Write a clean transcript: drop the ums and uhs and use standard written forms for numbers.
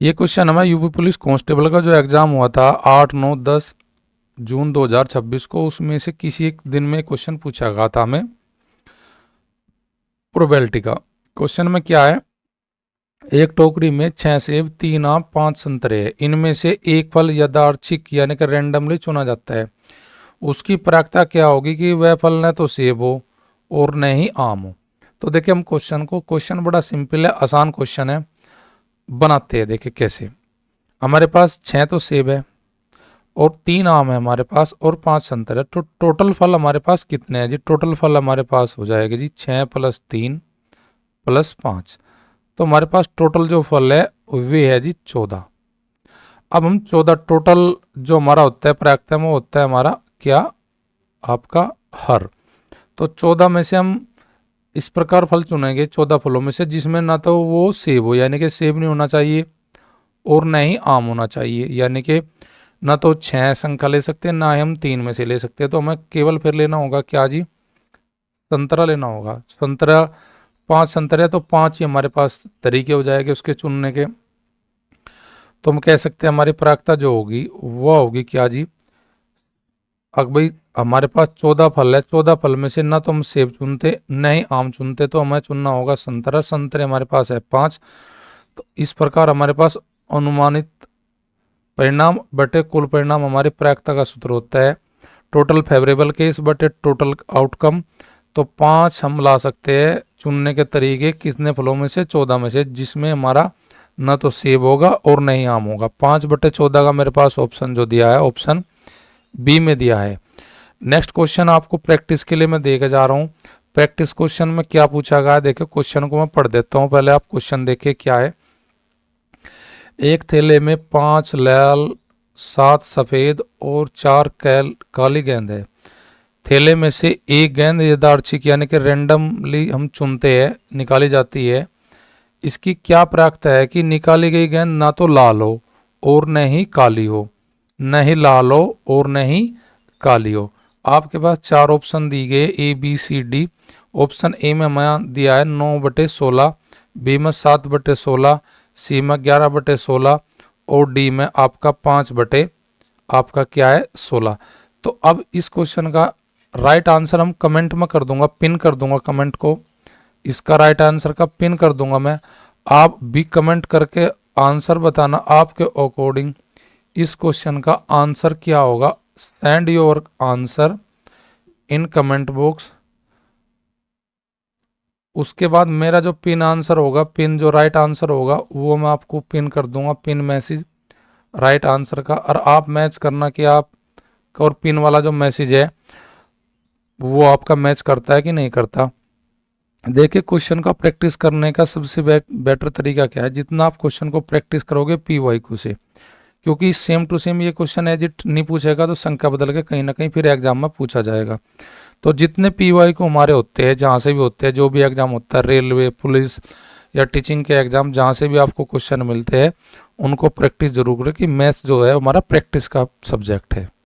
ये क्वेश्चन हमें UP police constable का जो एग्जाम हुआ था 8, 9, 10 जून 2026 को, उसमें से किसी एक दिन में क्वेश्चन पूछा गया था हमें प्रोबेबिलिटी का। क्वेश्चन में क्या है, एक टोकरी में 6 सेब, 3 आम, 5 संतरे हैं। इनमें से एक फल यादृच्छिक यानी कि रैंडमली चुना जाता है। उसकी प्रायिकता क्या होगी कि वह फल न तो सेब हो और न ही आम हो। तो देखिए हम क्वेश्चन बड़ा सिंपल है, आसान क्वेश्चन है, बनाते हैं। देखिए कैसे, हमारे पास 6 तो सेब है और 3 आम है हमारे पास और 5 संतरे है। तो टोटल फल हमारे पास कितने हैं जी? टोटल फल हमारे पास हो जाएगा जी 6 + 3 + 5। तो हमारे पास टोटल जो फल है वे है जी 14। अब हम 14 टोटल जो हमारा होता है प्रायिकता में, वो होता है हमारा क्या, आपका हर। तो 14 में से हम इस प्रकार फल चुनेंगे 14 फलों में से, जिसमें ना तो वो सेब हो यानी कि सेब नहीं होना चाहिए और न ही आम होना चाहिए, यानी कि ना तो 6 संख्या ले सकते हैं ना ही हम 3 में से ले सकते हैं। तो हमें केवल फिर लेना होगा क्या जी, संतरा लेना होगा। संतरा 5 संतरे तो 5 ही हमारे पास तरीके हो जाएंगे उसके चुनने के। तो हम कह सकते हैं हमारी प्रायिकता जो होगी वह होगी क्या जी, अब भाई हमारे पास 14 फल है, 14 फल में से ना तो हम सेब चुनते न ही आम चुनते, तो हमें चुनना होगा संतरा। संतरे हमारे पास है 5। तो इस प्रकार हमारे पास अनुमानित परिणाम बटे कुल परिणाम हमारी प्रायिकता का सूत्र होता है टोटल फेवरेबल केस बटे टोटल आउटकम। तो 5 हम ला सकते हैं चुनने के तरीके कितने फलों में से, 14 में से, जिसमें हमारा न तो सेब होगा और न ही आम होगा। 5/14 का मेरे पास ऑप्शन जो दिया है ऑप्शन बी में दिया है। नेक्स्ट क्वेश्चन आपको प्रैक्टिस के लिए मैं देके जा रहा हूँ। प्रैक्टिस क्वेश्चन में क्या पूछा गया है, देखिए क्वेश्चन को मैं पढ़ देता हूँ, पहले आप क्वेश्चन देखिए क्या है। एक थैले में 5 लाल, 7 सफेद और 4 काली गेंद है। थैले में से एक गेंद यादृच्छिक यानी कि रैंडमली हम चुनते हैं, निकाली जाती है। इसकी क्या प्रायिकता है कि निकाली गई गेंद ना तो लाल हो और न ही काली हो, न ही लाल हो और न ही काली हो। आपके पास 4 ऑप्शन दी गए A B C D। Option A में हमें दिया है 9/16, बी में 7/16, सी में 11/16 और डी में आपका 5 आपका क्या है 16। तो अब इस क्वेश्चन का राइट आंसर हम कमेंट में कर दूंगा, पिन कर दूंगा कमेंट को, इसका राइट आंसर का पिन कर दूंगा मैं। आप भी कमेंट करके आंसर बताना आपके अकॉर्डिंग इस क्वेश्चन का आंसर क्या होगा। Send your answer in comment box. उसके बाद मेरा जो पिन आंसर होगा, पिन जो राइट आंसर होगा वो मैं आपको पिन कर दूंगा, पिन मैसेज राइट आंसर का। और आप मैच करना कि आप और पिन वाला जो मैसेज है वो आपका मैच करता है कि नहीं करता। देखिए क्वेश्चन का प्रैक्टिस करने का सबसे बेटर तरीका क्या है, जितना आप क्वेश्चन को प्रैक्टिस करोगे PYQ से, क्योंकि सेम टू सेम ये क्वेश्चन एज इट नहीं पूछेगा तो संख्या बदल के कहीं ना कहीं फिर एग्जाम में पूछा जाएगा। तो जितने PYQ हमारे होते हैं जहाँ से भी होते हैं, जो भी एग्जाम होता है रेलवे, पुलिस या टीचिंग के एग्जाम, जहाँ से भी आपको क्वेश्चन मिलते हैं उनको प्रैक्टिस जरूर करें कि मैथ्स जो है हमारा प्रैक्टिस का सब्जेक्ट है।